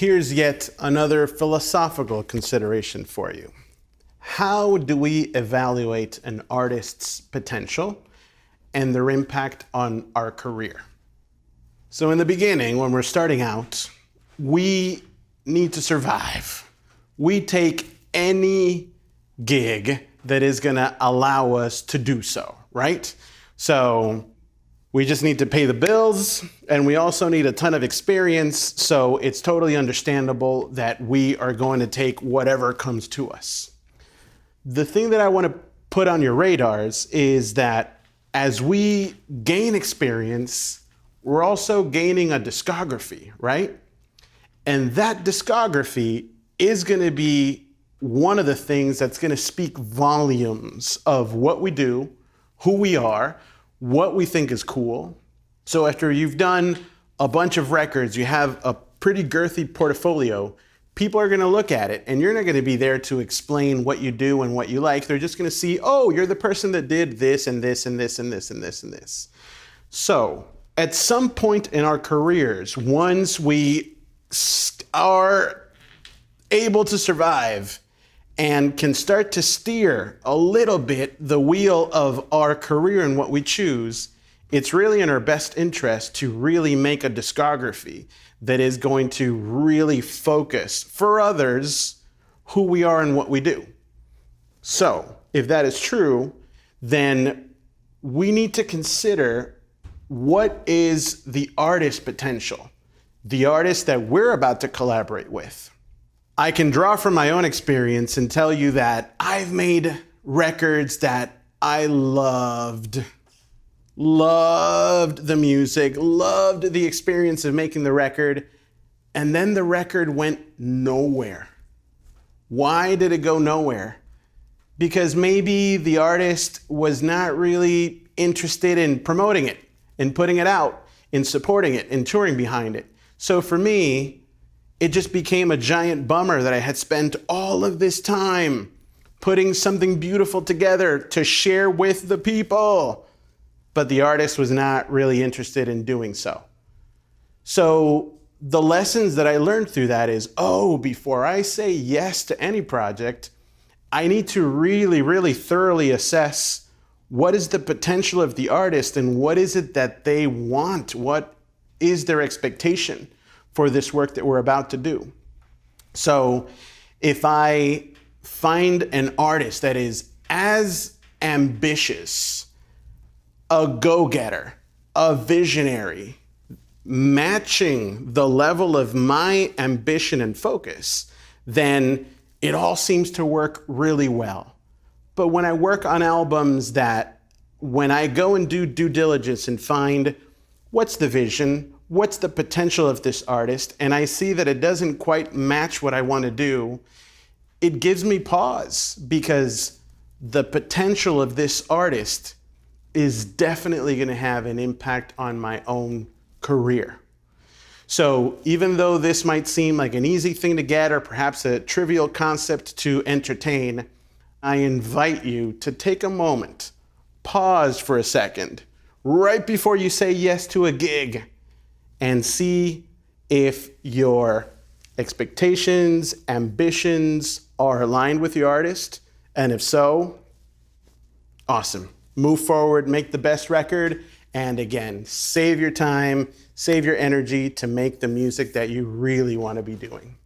here's yet another philosophical consideration for you. How do we evaluate an artist's potential and their impact on our career? So in the beginning, when we're starting out, we need to survive. We take any gig that is gonna allow us to do so, right? So we just need to pay the bills, and we also need a ton of experience, so it's totally understandable that we are going to take whatever comes to us. The thing that I want to put on your radars is that as we gain experience, we're also gaining a discography, right? And that discography is going to be one of the things that's going to speak volumes of what we do, who we are, what we think is cool. So after you've done a bunch of records, you have a pretty girthy portfolio, people are gonna look at it and you're not gonna be there to explain what you do and what you like. They're just gonna see, oh, you're the person that did this and this and this and this and this and this. So at some point in our careers, once we are able to survive and can start to steer a little bit the wheel of our career and what we choose, it's really in our best interest to really make a discography that is going to really focus for others who we are and what we do. So if that is true, then we need to consider what is the artist's potential, the artist that we're about to collaborate with. I can draw from my own experience and tell you that I've made records that I loved the music, loved the experience of making the record, and then the record went nowhere. Why did it go nowhere? Because maybe the artist was not really interested in promoting it, in putting it out, in supporting it, in touring behind it. So for me, it just became a giant bummer that I had spent all of this time putting something beautiful together to share with the people, but the artist was not really interested in doing so. So the lessons that I learned through that is, before I say yes to any project, I need to really, really thoroughly assess what is the potential of the artist and what is it that they want? What is their expectation for this work that we're about to do? So if I find an artist that is as ambitious, a go-getter, a visionary, matching the level of my ambition and focus, then it all seems to work really well. But when I work on albums that, when I go and do due diligence and find what's the vision, what's the potential of this artist, and I see that it doesn't quite match what I want to do, it gives me pause, because the potential of this artist is definitely going to have an impact on my own career. So even though this might seem like an easy thing to get, or perhaps a trivial concept to entertain, I invite you to take a moment, pause for a second, right before you say yes to a gig, and see if your expectations, ambitions are aligned with the artist. And if so, awesome. Move forward, make the best record, and again, save your time, save your energy to make the music that you really want to be doing.